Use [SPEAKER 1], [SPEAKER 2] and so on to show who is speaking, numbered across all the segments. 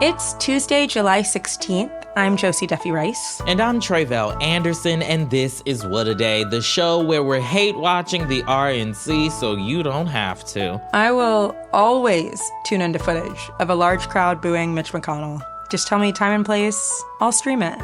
[SPEAKER 1] It's Tuesday, July 16th. I'm Josie Duffy Rice.
[SPEAKER 2] And I'm Tre'vell Anderson, and this is What a Day, the show where we're hate-watching the RNC so you don't have to.
[SPEAKER 1] I will always tune into footage of a large crowd booing Mitch McConnell. Just tell me time and place, I'll stream it.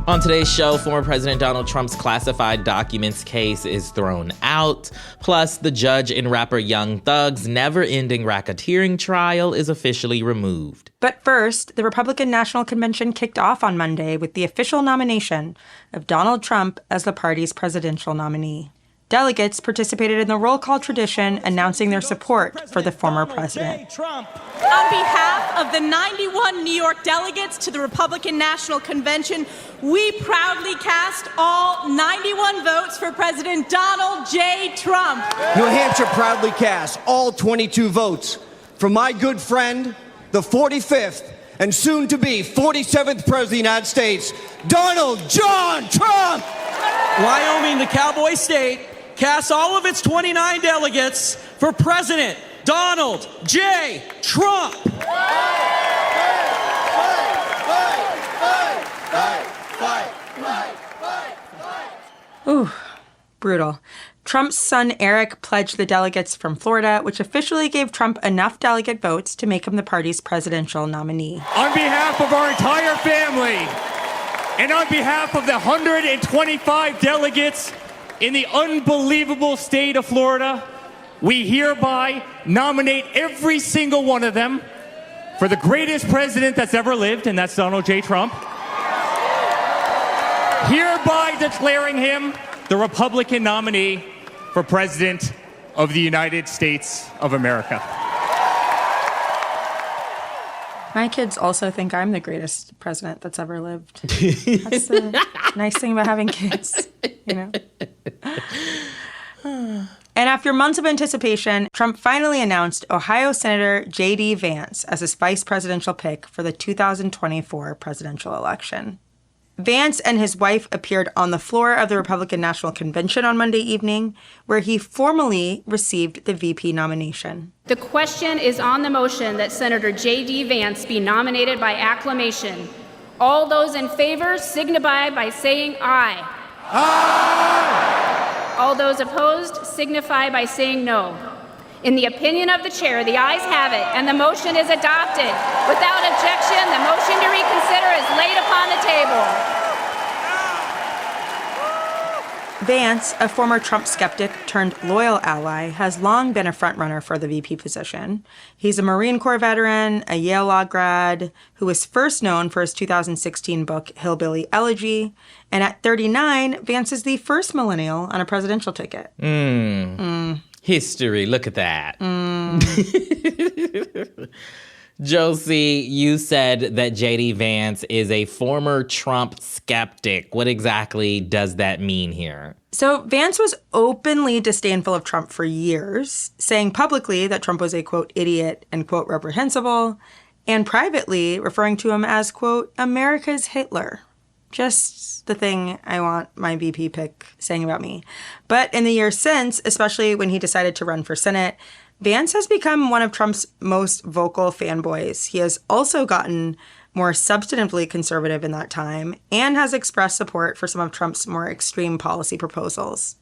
[SPEAKER 2] On today's show, former President Donald Trump's classified documents case is thrown out. Plus, the judge in rapper Young Thug's never-ending racketeering trial is officially removed.
[SPEAKER 1] But first, the Republican National Convention kicked off on Monday with the official nomination of Donald Trump as the party's presidential nominee. Delegates participated in the roll call tradition, announcing their support for the former president.
[SPEAKER 3] On behalf of the 91 New York delegates to the Republican National Convention, we proudly cast all 91 votes for President Donald J. Trump.
[SPEAKER 4] New Hampshire proudly casts all 22 votes for my good friend, the 45th and soon-to-be 47th President of the United States, Donald John Trump.
[SPEAKER 5] Wyoming, the cowboy state, casts all of its 29 delegates for President Donald J. Trump.
[SPEAKER 1] Ooh, brutal. Trump's son Eric pledged the delegates from Florida, which officially gave Trump enough delegate votes to make him the party's presidential nominee.
[SPEAKER 6] On behalf of our entire family, and on behalf of the 125 delegates in the unbelievable state of Florida, we hereby nominate every single one of them for the greatest president that's ever lived, and that's Donald J. Trump. Hereby declaring him the Republican nominee for President of the United States of America.
[SPEAKER 1] My kids also think I'm the greatest president that's ever lived. That's the nice thing about having kids, you know? And after months of anticipation, Trump finally announced Ohio Senator J.D. Vance as his vice presidential pick for the 2024 presidential election. Vance and his wife appeared on the floor of the Republican National Convention on Monday evening, where he formally received the VP nomination.
[SPEAKER 7] The question is on the motion that Senator J.D. Vance be nominated by acclamation. All those in favor signify by saying aye. Aye! All those opposed signify by saying no. In the opinion of the chair, the ayes have it, and the motion is adopted. Without objection, the motion to reconsider is laid upon the table.
[SPEAKER 1] Vance, a former Trump skeptic turned loyal ally, has long been a frontrunner for the VP position. He's a Marine Corps veteran, a Yale Law grad, who was first known for his 2016 book, Hillbilly Elegy. And at 39, Vance is the first millennial on a presidential ticket.
[SPEAKER 2] History, look at that. Josie, you said that J.D. Vance is a former Trump skeptic. What exactly does that mean here?
[SPEAKER 1] So Vance was openly disdainful of Trump for years, saying publicly that Trump was a, quote, idiot and, quote, reprehensible, and privately referring to him as, quote, America's Hitler. Just the thing I want my VP pick saying about me. But in the years since, especially when he decided to run for Senate, Vance has become one of Trump's most vocal fanboys. He has also gotten more substantively conservative in that time and has expressed support for some of Trump's more extreme policy proposals.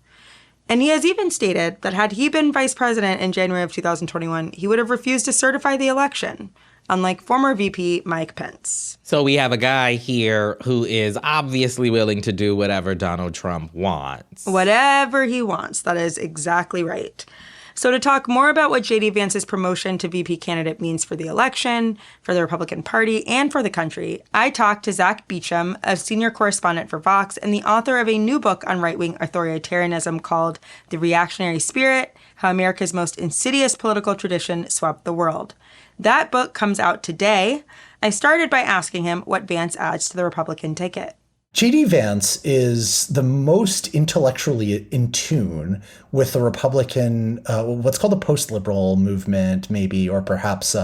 [SPEAKER 1] And he has even stated that had he been vice president in January of 2021, he would have refused to certify the election, unlike former VP Mike Pence.
[SPEAKER 2] So we have a guy here who is obviously willing to do whatever Donald Trump wants.
[SPEAKER 1] Whatever he wants. That is exactly right. So to talk more about what J.D. Vance's promotion to VP candidate means for the election, for the Republican Party, and for the country, I talked to Zack Beauchamp, a senior correspondent for Vox and the author of a new book on right-wing authoritarianism called The Reactionary Spirit, How America's Most Insidious Political Tradition Swept the World. That book comes out today. I started by asking him what Vance adds to the Republican ticket.
[SPEAKER 8] J.D. Vance is the most intellectually in tune with the Republican, what's called the post-liberal movement, maybe, or perhaps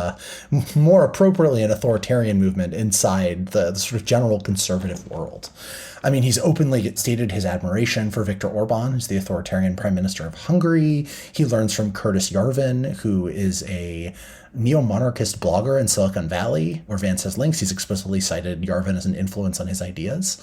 [SPEAKER 8] more appropriately an authoritarian movement inside the sort of general conservative world. I mean, he's openly stated his admiration for Viktor Orban, who's the authoritarian prime minister of Hungary. He learns from Curtis Yarvin, who is a neo-monarchist blogger in Silicon Valley, where Vance has links. He's explicitly cited Yarvin as an influence on his ideas.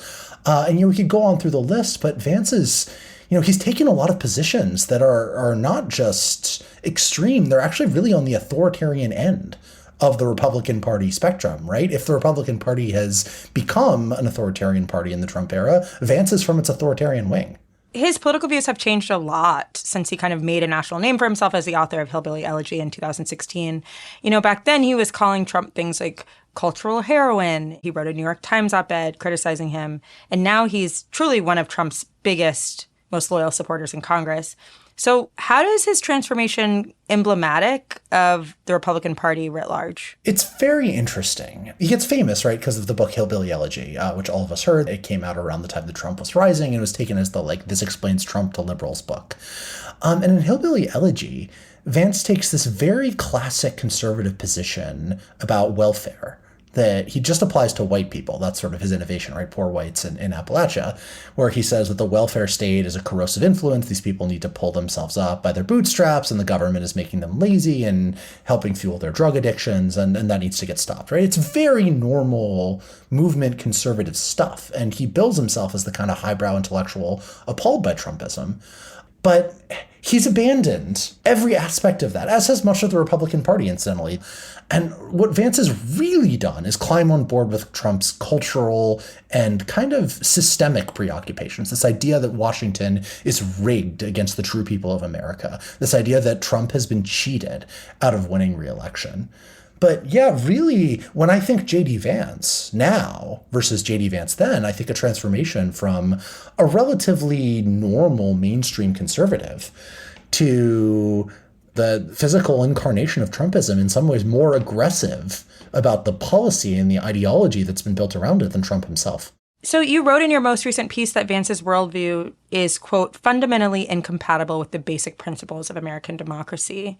[SPEAKER 8] And we could go on through the list, but Vance is, he's taken a lot of positions that are not just extreme. They're actually really on the authoritarian end of the Republican Party spectrum, right? If the Republican Party has become an authoritarian party in the Trump era, Vance is from its authoritarian wing.
[SPEAKER 1] His political views have changed a lot since he kind of made a national name for himself as the author of Hillbilly Elegy in 2016. Back then he was calling Trump things like cultural heroin. He wrote a New York Times op-ed criticizing him. And now he's truly one of Trump's biggest, most loyal supporters in Congress. So how is his transformation emblematic of the Republican Party writ large?
[SPEAKER 8] It's very interesting. He gets famous, right, because of the book Hillbilly Elegy, which all of us heard. It came out around the time that Trump was rising and was taken as the, This Explains Trump to Liberals book. And in Hillbilly Elegy, Vance takes this very classic conservative position about welfare that he just applies to white people. That's sort of his innovation, right? Poor whites in Appalachia, where he says that the welfare state is a corrosive influence. These people need to pull themselves up by their bootstraps, and the government is making them lazy and helping fuel their drug addictions, and that needs to get stopped, right? It's very normal movement conservative stuff, and he bills himself as the kind of highbrow intellectual appalled by Trumpism. But he's abandoned every aspect of that, as has much of the Republican Party, incidentally. And what Vance has really done is climb on board with Trump's cultural and kind of systemic preoccupations. This idea that Washington is rigged against the true people of America. This idea that Trump has been cheated out of winning re-election. But yeah, really, when I think J.D. Vance now versus J.D. Vance then, I think a transformation from a relatively normal mainstream conservative to the physical incarnation of Trumpism, in some ways more aggressive about the policy and the ideology that's been built around it than Trump himself.
[SPEAKER 1] So you wrote in your most recent piece that Vance's worldview is, quote, fundamentally incompatible with the basic principles of American democracy.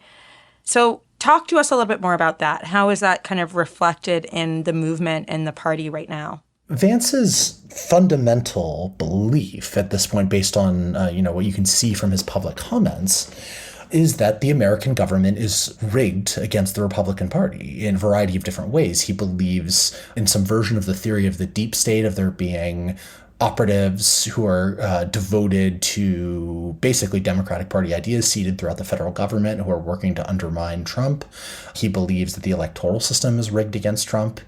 [SPEAKER 1] So talk to us a little bit more about that. How is that kind of reflected in the movement and the party right now?
[SPEAKER 8] Vance's fundamental belief at this point, based on what you can see from his public comments, is that the American government is rigged against the Republican Party in a variety of different ways. He believes in some version of the theory of the deep state, of there being operatives who are devoted to basically Democratic Party ideas seated throughout the federal government who are working to undermine Trump. He believes that the electoral system is rigged against Trump.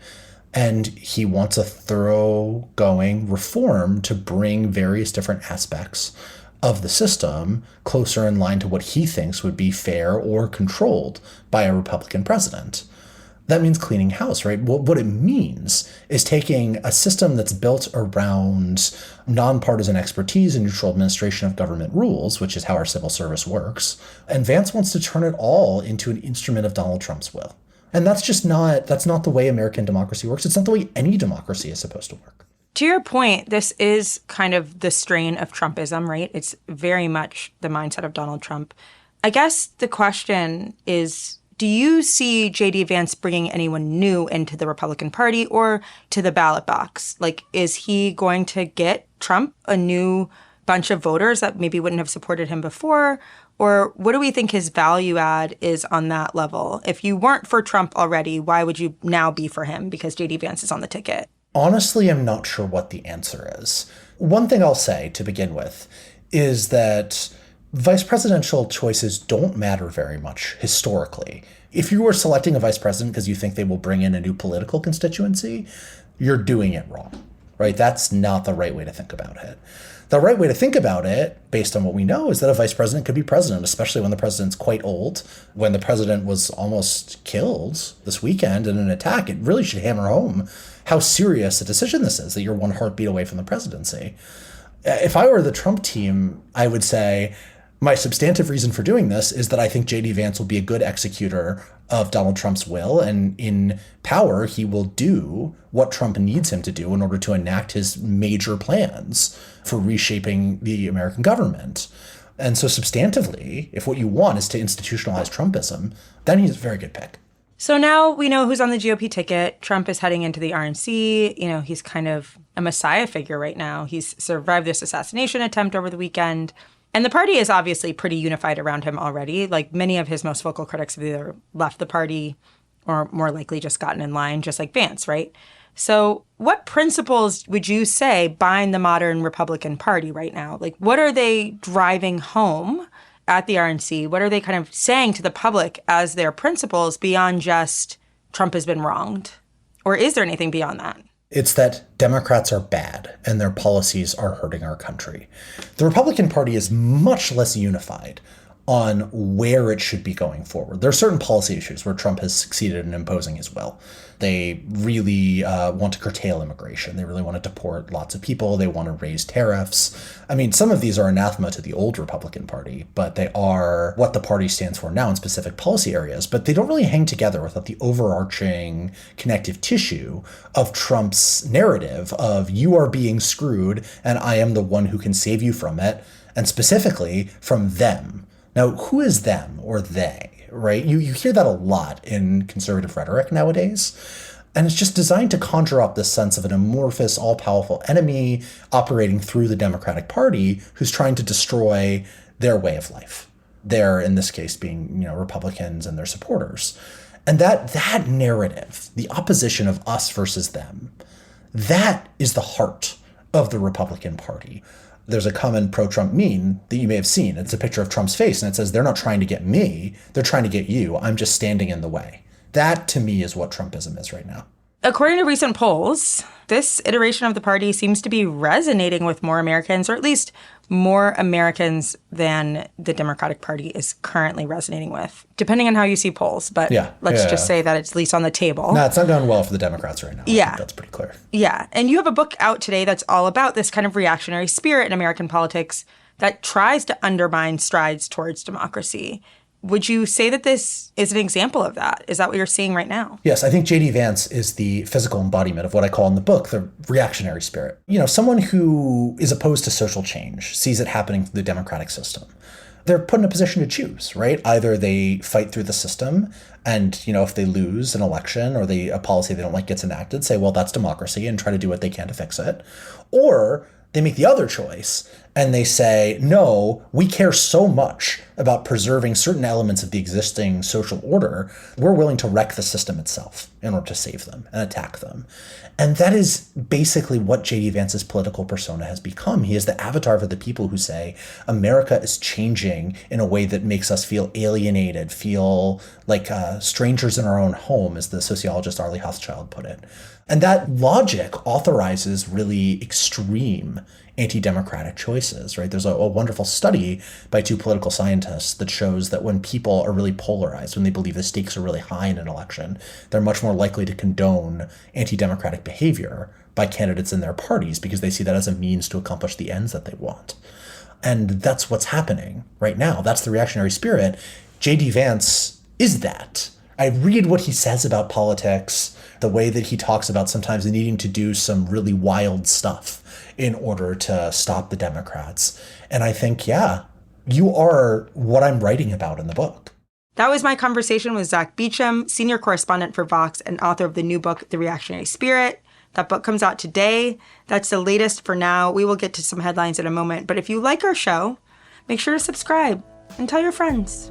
[SPEAKER 8] And he wants a thoroughgoing reform to bring various different aspects of the system closer in line to what he thinks would be fair or controlled by a Republican president. That means cleaning house, right? What it means is taking a system that's built around nonpartisan expertise and neutral administration of government rules, which is how our civil service works, and Vance wants to turn it all into an instrument of Donald Trump's will. And that's not the way American democracy works. It's not the way any democracy is supposed to work.
[SPEAKER 1] To your point, this is kind of the strain of Trumpism, right? It's very much the mindset of Donald Trump. I guess the question is, do you see J.D. Vance bringing anyone new into the Republican Party or to the ballot box? Is he going to get Trump a new bunch of voters that maybe wouldn't have supported him before? Or what do we think his value add is on that level? If you weren't for Trump already, why would you now be for him? Because J.D. Vance is on the ticket.
[SPEAKER 8] Honestly, I'm not sure what the answer is. One thing I'll say to begin with is that vice presidential choices don't matter very much historically. If you were selecting a vice president because you think they will bring in a new political constituency, you're doing it wrong, right? That's not the right way to think about it. The right way to think about it, based on what we know, is that a vice president could be president, especially when the president's quite old. When the president was almost killed this weekend in an attack, it really should hammer home how serious a decision this is, that you're one heartbeat away from the presidency. If I were the Trump team, I would say, My substantive reason for doing this is that I think J.D. Vance will be a good executor of Donald Trump's will, and in power, he will do what Trump needs him to do in order to enact his major plans for reshaping the American government. And so substantively, if what you want is to institutionalize Trumpism, then he's a very good pick.
[SPEAKER 1] So now we know who's on the GOP ticket. Trump is heading into the RNC. You know, he's kind of a messiah figure right now. He's survived this assassination attempt over the weekend. And the party is obviously pretty unified around him already. Like, many of his most vocal critics have either left the party or more likely just gotten in line, just like Vance, right? So what principles would you say bind the modern Republican Party right now? Like, what are they driving home at the RNC? What are they kind of saying to the public as their principles beyond just Trump has been wronged? Or is there anything beyond that?
[SPEAKER 8] It's that Democrats are bad and their policies are hurting our country. The Republican Party is much less unified on where it should be going forward. There are certain policy issues where Trump has succeeded in imposing his will. They really want to curtail immigration. They really want to deport lots of people. They want to raise tariffs. I mean, some of these are anathema to the old Republican Party, but they are what the party stands for now in specific policy areas. But they don't really hang together without the overarching connective tissue of Trump's narrative of you are being screwed and I am the one who can save you from it, and specifically from them. Now, who is them or they? Right? You hear that a lot in conservative rhetoric nowadays. And it's just designed to conjure up this sense of an amorphous, all-powerful enemy operating through the Democratic Party who's trying to destroy their way of life. Their, in this case, being, Republicans and their supporters. And that narrative, the opposition of us versus them, that is the heart of the Republican Party. There's a common pro-Trump meme that you may have seen. It's a picture of Trump's face, and it says, they're not trying to get me, they're trying to get you. I'm just standing in the way. That, to me, is what Trumpism is right now.
[SPEAKER 1] According to recent polls, this iteration of the party seems to be resonating with more Americans, or at least more Americans than the Democratic Party is currently resonating with, depending on how you see polls. But let's just say that it's at least on the table.
[SPEAKER 8] No, it's not going well for the Democrats right now.
[SPEAKER 1] Yeah.
[SPEAKER 8] I think that's pretty clear.
[SPEAKER 1] Yeah. And you have a book out today that's all about this kind of reactionary spirit in American politics that tries to undermine strides towards democracy. Would you say that this is an example of that? Is that what you're seeing right now?
[SPEAKER 8] Yes, I think J.D. Vance is the physical embodiment of what I call in the book the reactionary spirit. Someone who is opposed to social change, sees it happening through the democratic system. They're put in a position to choose, right? Either they fight through the system and, if they lose an election or a policy they don't like gets enacted, say, well, that's democracy and try to do what they can to fix it. Or they make the other choice and they say, no, we care so much about preserving certain elements of the existing social order, we're willing to wreck the system itself in order to save them and attack them. And that is basically what J.D. Vance's political persona has become. He is the avatar for the people who say America is changing in a way that makes us feel alienated, feel like strangers in our own home, as the sociologist Arlie Hochschild put it. And that logic authorizes really extreme anti-democratic choices, right? There's a wonderful study by two political scientists that shows that when people are really polarized, when they believe the stakes are really high in an election, they're much more likely to condone anti-democratic behavior by candidates in their parties because they see that as a means to accomplish the ends that they want. And that's what's happening right now. That's the reactionary spirit. J.D. Vance is that. I read what he says about politics, the way that he talks about sometimes needing to do some really wild stuff in order to stop the Democrats. And I think, you are what I'm writing about in the book.
[SPEAKER 1] That was my conversation with Zack Beauchamp, senior correspondent for Vox and author of the new book, The Reactionary Spirit. That book comes out today. That's the latest for now. We will get to some headlines in a moment. But if you like our show, make sure to subscribe and tell your friends.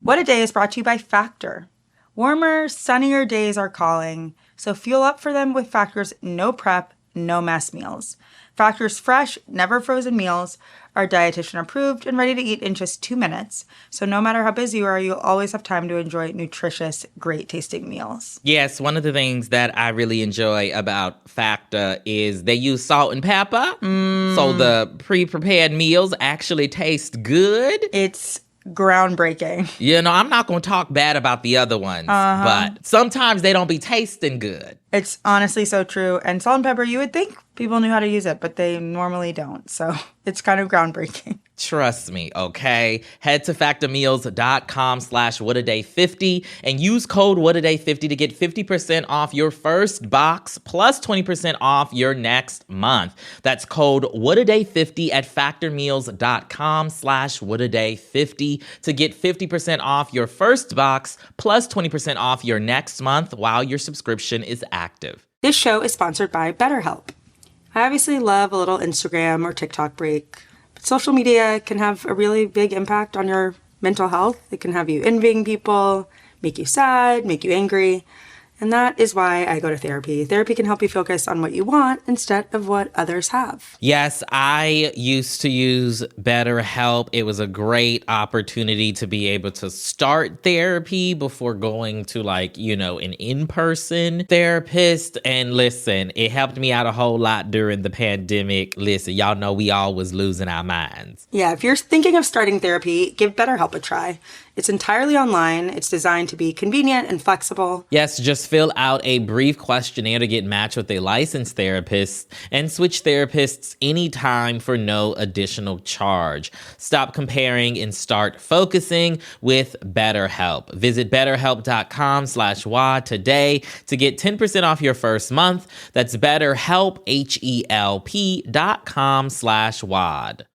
[SPEAKER 1] What a Day is brought to you by Factor. Warmer, sunnier days are calling, so fuel up for them with Factor's no prep, no mess meals. Factor's fresh, never frozen meals are dietitian approved and ready to eat in just 2 minutes. So no matter how busy you are, you'll always have time to enjoy nutritious, great tasting meals.
[SPEAKER 2] Yes, one of the things that I really enjoy about Factor is they use salt and pepper. So the pre-prepared meals actually taste good.
[SPEAKER 1] It's groundbreaking.
[SPEAKER 2] You know, I'm not going to talk bad about the other ones, but sometimes they don't be tasting good.
[SPEAKER 1] It's honestly so true. And salt and pepper, you would think people knew how to use it, but they normally don't. So it's kind of groundbreaking.
[SPEAKER 2] Trust me, okay? Head to factormeals.com/whataday50 and use code whataday50 to get 50% off your first box plus 20% off your next month. That's code whataday50 at factormeals.com/whataday50 to get 50% off your first box plus 20% off your next month while your subscription is active.
[SPEAKER 1] This show is sponsored by BetterHelp. I obviously love a little Instagram or TikTok break. Social media can have a really big impact on your mental health. It can have you envying people, make you sad, make you angry. And that is why I go to therapy. Therapy can help you focus on what you want instead of what others have.
[SPEAKER 2] Yes, I used to use BetterHelp. It was a great opportunity to be able to start therapy before going to an in-person therapist. And listen, it helped me out a whole lot during the pandemic. Listen, y'all know we all was losing our minds.
[SPEAKER 1] Yeah, if you're thinking of starting therapy, give BetterHelp a try. It's entirely online. It's designed to be convenient and flexible.
[SPEAKER 2] Yes, just fill out a brief questionnaire to get matched with a licensed therapist and switch therapists anytime for no additional charge. Stop comparing and start focusing with BetterHelp. Visit betterhelp.com/WAD today to get 10% off your first month. That's BetterHelp, HELP.com/WAD.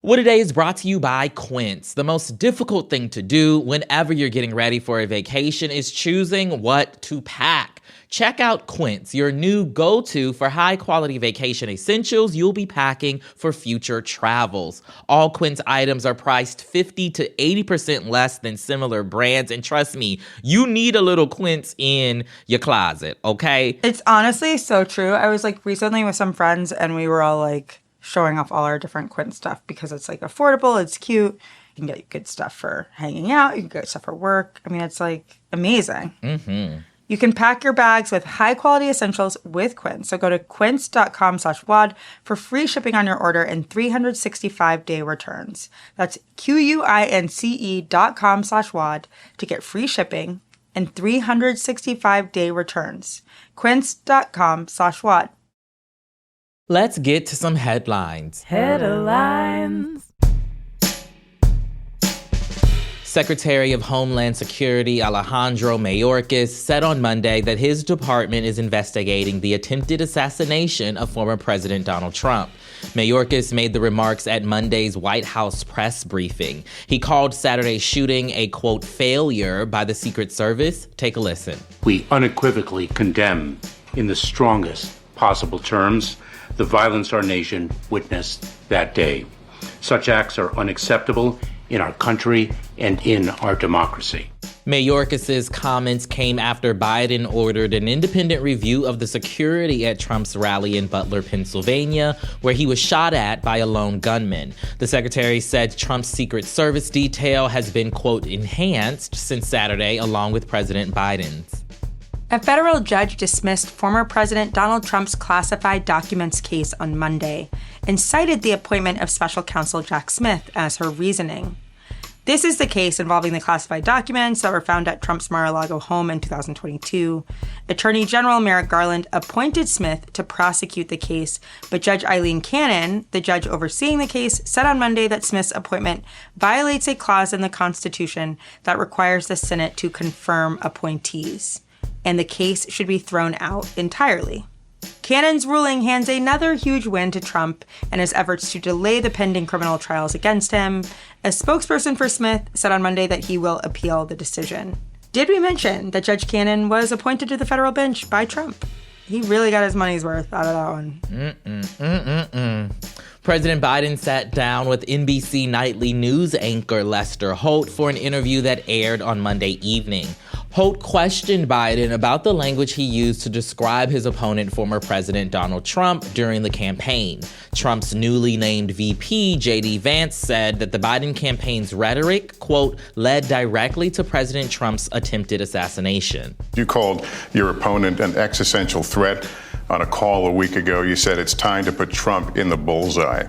[SPEAKER 2] What Today is brought to you by Quince. The most difficult thing to do whenever you're getting ready for a vacation is choosing what to pack. Check out Quince, your new go-to for high-quality vacation essentials you'll be packing for future travels. All Quince items are priced 50 to 80% less than similar brands. And trust me, you need a little Quince in your closet, okay?
[SPEAKER 1] It's honestly so true. I was recently with some friends and we were all showing off all our different Quince stuff because it's affordable, it's cute. You can get good stuff for hanging out, you can get stuff for work. I mean, it's amazing. Mm-hmm. You can pack your bags with high quality essentials with Quince. So go to quince.com/WAD for free shipping on your order and 365-day returns. That's QUINCE.com/WAD to get free shipping and 365-day returns. Quince.com/WAD.
[SPEAKER 2] Let's get to some headlines.
[SPEAKER 9] Headlines.
[SPEAKER 2] Secretary of Homeland Security Alejandro Mayorkas said on Monday that his department is investigating the attempted assassination of former President Donald Trump. Mayorkas made the remarks at Monday's White House press briefing. He called Saturday's shooting a, quote, failure by the Secret Service. Take a listen.
[SPEAKER 10] We unequivocally condemn in the strongest possible terms the violence our nation witnessed that day. Such acts are unacceptable in our country and in our democracy.
[SPEAKER 2] Mayorkas' comments came after Biden ordered an independent review of the security at Trump's rally in Butler, Pennsylvania, where he was shot at by a lone gunman. The secretary said Trump's Secret Service detail has been, quote, enhanced since Saturday, along with President Biden's.
[SPEAKER 1] A federal judge dismissed former President Donald Trump's classified documents case on Monday and cited the appointment of special counsel Jack Smith as her reasoning. This is the case involving the classified documents that were found at Trump's Mar-a-Lago home in 2022. Attorney General Merrick Garland appointed Smith to prosecute the case, but Judge Eileen Cannon, the judge overseeing the case, said on Monday that Smith's appointment violates a clause in the Constitution that requires the Senate to confirm appointees, and the case should be thrown out entirely. Cannon's ruling hands another huge win to Trump and his efforts to delay the pending criminal trials against him. A spokesperson for Smith said on Monday that he will appeal the decision. Did we mention that Judge Cannon was appointed to the federal bench by Trump? He really got his money's worth out of that one.
[SPEAKER 2] President Biden sat down with NBC nightly news anchor Lester Holt for an interview that aired on Monday evening. Holt questioned Biden about the language he used to describe his opponent, former President Donald Trump, during the campaign. Trump's newly named VP, J.D. Vance, said that the Biden campaign's rhetoric, quote, led directly to President Trump's attempted assassination.
[SPEAKER 11] You called your opponent an existential threat. On a call a week ago, you said it's time to put Trump in the bullseye.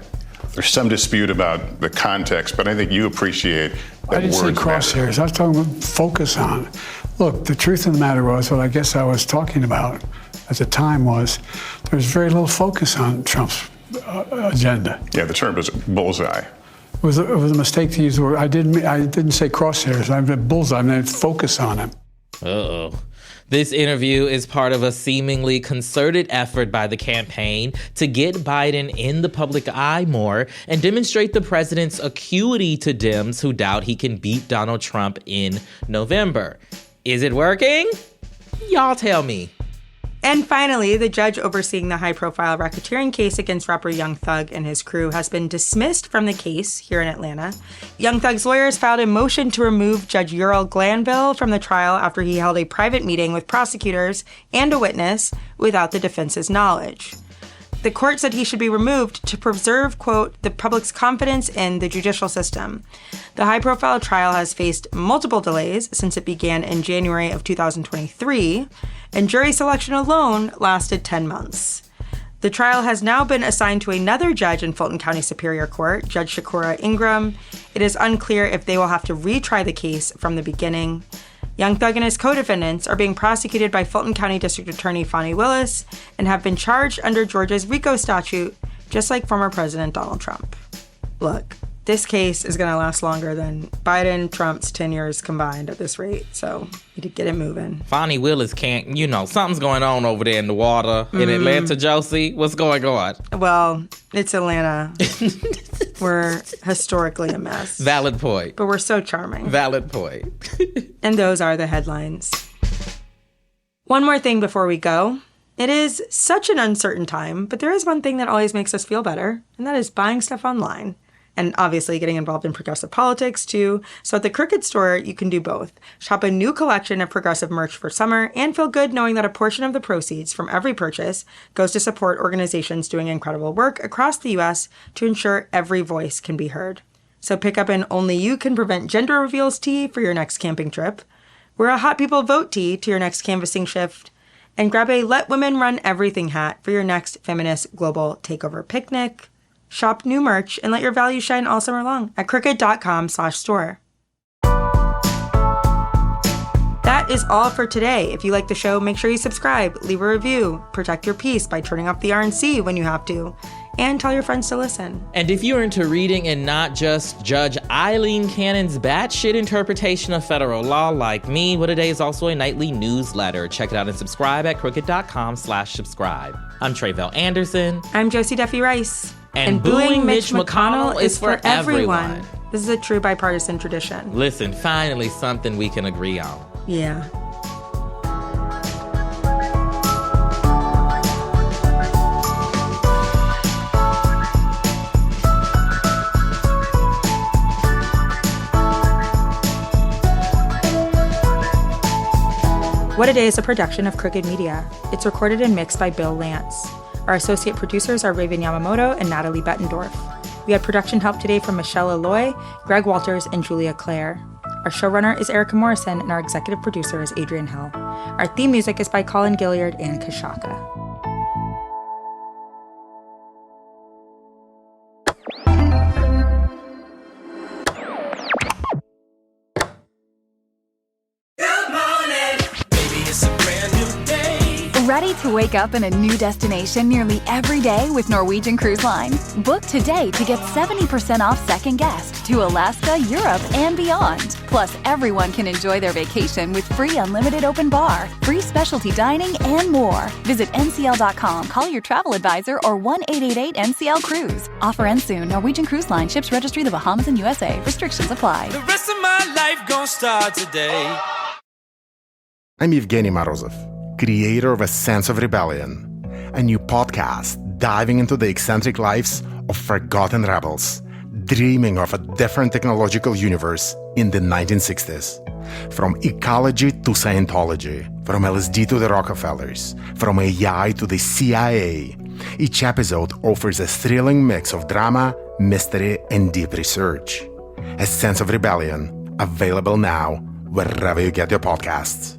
[SPEAKER 11] There's some dispute about the context, but I think you appreciate that
[SPEAKER 12] I didn't say
[SPEAKER 11] words matter.
[SPEAKER 12] crosshairs. I was talking about focus on. Look, the truth of the matter was, what I guess I was talking about at the time was, there was very little focus on Trump's agenda.
[SPEAKER 11] Yeah, the term is bullseye.
[SPEAKER 12] It was a mistake to use the word. I didn't say crosshairs. I meant bullseye. I meant focus on him.
[SPEAKER 2] Uh-oh. This interview is part of a seemingly concerted effort by the campaign to get Biden in the public eye more and demonstrate the president's acuity to Dems who doubt he can beat Donald Trump in November. Is it working? Y'all tell me.
[SPEAKER 1] And finally, the judge overseeing the high-profile racketeering case against rapper Young Thug and his crew has been dismissed from the case here in Atlanta. Young Thug's lawyers filed a motion to remove Judge Ural Glanville from the trial after he held a private meeting with prosecutors and a witness without the defense's knowledge. The court said he should be removed to preserve, quote, the public's confidence in the judicial system. The high-profile trial has faced multiple delays since it began in January of 2023, and jury selection alone lasted 10 months. The trial has now been assigned to another judge in Fulton County Superior Court, Judge Shakura Ingram. It is unclear if they will have to retry the case from the beginning. Young Thug and his co-defendants are being prosecuted by Fulton County District Attorney Fani Willis and have been charged under Georgia's RICO statute, just like former President Donald Trump. Look, this case is going to last longer than Biden, Trump's 10 years combined at this rate, so need to get it moving.
[SPEAKER 2] Fani Willis can't, something's going on over there in the water in Atlanta, Josie. What's going on?
[SPEAKER 1] Well, it's Atlanta. We're historically a mess.
[SPEAKER 2] Valid point.
[SPEAKER 1] But we're so charming.
[SPEAKER 2] Valid point.
[SPEAKER 1] And those are the headlines. One more thing before we go. It is such an uncertain time, but there is one thing that always makes us feel better, and that is buying stuff online. And obviously getting involved in progressive politics, too. So at the Crooked store, you can do both. Shop a new collection of progressive merch for summer and feel good knowing that a portion of the proceeds from every purchase goes to support organizations doing incredible work across the U.S. to ensure every voice can be heard. So pick up an Only You Can Prevent Gender Reveals tee for your next camping trip. Wear a Hot People Vote tee to your next canvassing shift. And grab a Let Women Run Everything hat for your next feminist global takeover picnic. Shop new merch and let your values shine all summer long at crooked.com/store. That is all for today. If you like the show, make sure you subscribe, leave a review, protect your peace by turning off the RNC when you have to, and tell your friends to listen.
[SPEAKER 2] And if you're into reading and not just Judge Eileen Cannon's batshit interpretation of federal law like me, What A Day is also a nightly newsletter. Check it out and subscribe at crooked.com/subscribe. I'm Tre'vell Anderson.
[SPEAKER 1] I'm Josie Duffy Rice.
[SPEAKER 2] And booing Mitch McConnell is for everyone.
[SPEAKER 1] This is a true bipartisan tradition.
[SPEAKER 2] Listen, finally something we can agree on.
[SPEAKER 1] Yeah. What A Day is a production of Crooked Media. It's recorded and mixed by Bill Lance. Our associate producers are Raven Yamamoto and Natalie Bettendorf. We had production help today from Michelle Alloy, Greg Walters, and Julia Clare. Our showrunner is Erica Morrison, and our executive producer is Adrian Hill. Our theme music is by Colin Gilliard and Kashaka.
[SPEAKER 9] Ready to wake up in a new destination nearly every day with Norwegian Cruise Line? Book today to get 70% off second guest to Alaska, Europe, and beyond. Plus, everyone can enjoy their vacation with free unlimited open bar, free specialty dining, and more. Visit ncl.com, call your travel advisor, or 1-888-NCL-CRUISE. Offer ends soon. Norwegian Cruise Line. Ships registry the Bahamas and USA. Restrictions apply.
[SPEAKER 13] The rest of my life gon' start today.
[SPEAKER 14] I'm Evgeny Morozov, creator of A Sense of Rebellion, a new podcast diving into the eccentric lives of forgotten rebels, dreaming of a different technological universe in the 1960s. From ecology to Scientology, from LSD to the Rockefellers, from AI to the CIA, each episode offers a thrilling mix of drama, mystery, and deep research. A Sense of Rebellion, available now wherever you get your podcasts.